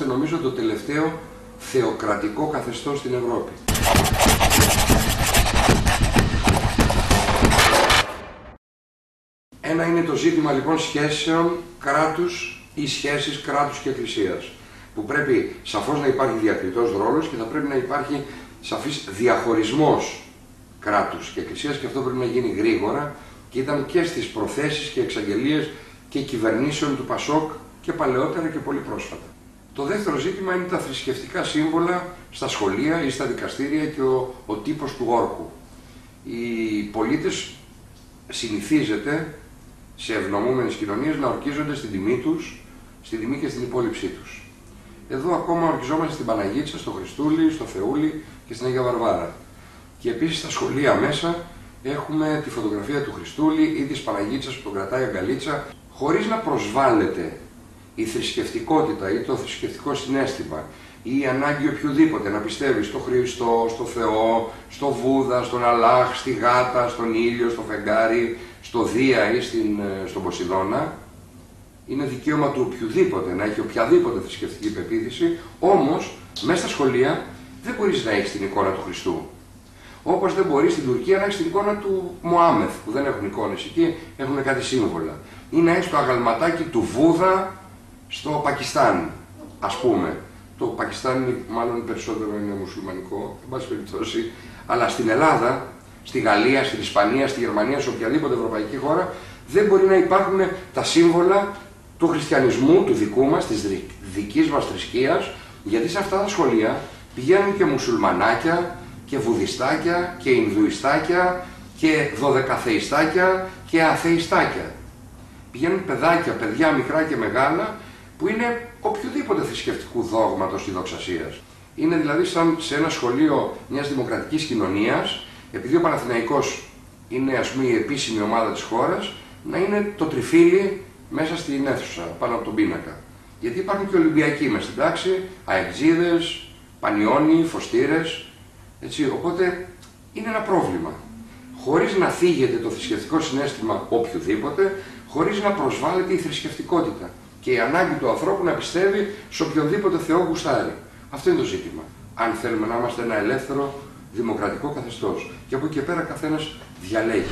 νομίζω το τελευταίο θεοκρατικό καθεστώς στην Ευρώπη. Ένα είναι το ζήτημα λοιπόν σχέσεων κράτους ή σχέσεις κράτους και εκκλησίας, που πρέπει σαφώς να υπάρχει διακριτός ρόλος και θα πρέπει να υπάρχει σαφής διαχωρισμός κράτους και εκκλησίας, και αυτό πρέπει να γίνει γρήγορα, και ήταν και στις προθέσεις και εξαγγελίες και κυβερνήσεων του Πασόκ και παλαιότερα και πολύ πρόσφατα. Το δεύτερο ζήτημα είναι τα θρησκευτικά σύμβολα στα σχολεία ή στα δικαστήρια και ο τύπος του όρκου. Οι πολίτες συνηθίζεται σε ευνομούμενες κοινωνίες να ορκίζονται στην τιμή τους, στην τιμή και στην υπόλοιψή τους. Εδώ ακόμα ορκιζόμαστε στην Παναγίτσα, στο Χριστούλη, στο Θεούλη και στην Αγία Βαρβάρα. Και επίσης στα σχολεία μέσα έχουμε τη φωτογραφία του Χριστούλη ή της Παναγίτσας που τον κρατάει αγκαλίτσα, χωρίς να προσβάλλεται η θρησκευτικότητα ή το θρησκευτικό συναίσθημα ή η ανάγκη οποιοδήποτε να πιστεύει στο Χριστό, στο Θεό, στο Βούδα, στον Αλλάχ, στη γάτα, στον ήλιο, στο φεγγάρι, στο Δία ή στον Ποσειδώνα. Είναι δικαίωμα του οποιοδήποτε να έχει οποιαδήποτε θρησκευτική πεποίθηση, όμως μέσα στα σχολεία δεν μπορείς να έχεις την εικόνα του Χριστού. Όπως δεν μπορεί στην Τουρκία να έχει την εικόνα του Μωάμεθ, που δεν έχουν εικόνες εκεί, έχουν κάτι σύμβολα. Ή να έχει το αγαλματάκι του Βούδα στο Πακιστάν, ας πούμε. Το Πακιστάν είναι, μάλλον περισσότερο είναι μουσουλμανικό, εν πάση περιπτώσει. Αλλά στην Ελλάδα, στη Γαλλία, στην Ισπανία, στη Γερμανία, σε οποιαδήποτε ευρωπαϊκή χώρα, δεν μπορεί να υπάρχουν τα σύμβολα του χριστιανισμού, του δικού μας, της δικής μας θρησκείας, γιατί σε αυτά τα σχολεία πηγαίνουν και μουσουλμανάκια, και βουδιστάκια, και Ινδουιστάκια, και δωδεκαθεϊστάκια, και αθεϊστάκια. Πηγαίνουν παιδάκια, παιδιά μικρά και μεγάλα, που είναι οποιοδήποτε θρησκευτικού δόγματος ή δοξασίας. Είναι δηλαδή σαν σε ένα σχολείο μιας δημοκρατικής κοινωνίας, επειδή ο Παναθηναϊκός είναι, ας πούμε, η επίσημη ομάδα της χώρας, να είναι το τριφύλι μέσα στην αίθουσα, πάνω από τον πίνακα. Γιατί υπάρχουν και Ολυμπιακοί μες στην τάξη, αεξίδες, πανιόνι, φωστήρες. Έτσι, οπότε είναι ένα πρόβλημα. Χωρίς να θίγεται το θρησκευτικό συναίσθημα οποιοδήποτε, χωρίς να προσβάλλεται η θρησκευτικότητα και η ανάγκη του ανθρώπου να πιστεύει σε οποιονδήποτε Θεό γουστάρει. Αυτό είναι το ζήτημα. Αν θέλουμε να είμαστε ένα ελεύθερο δημοκρατικό καθεστώς. Και από εκεί και πέρα καθένας διαλέγει.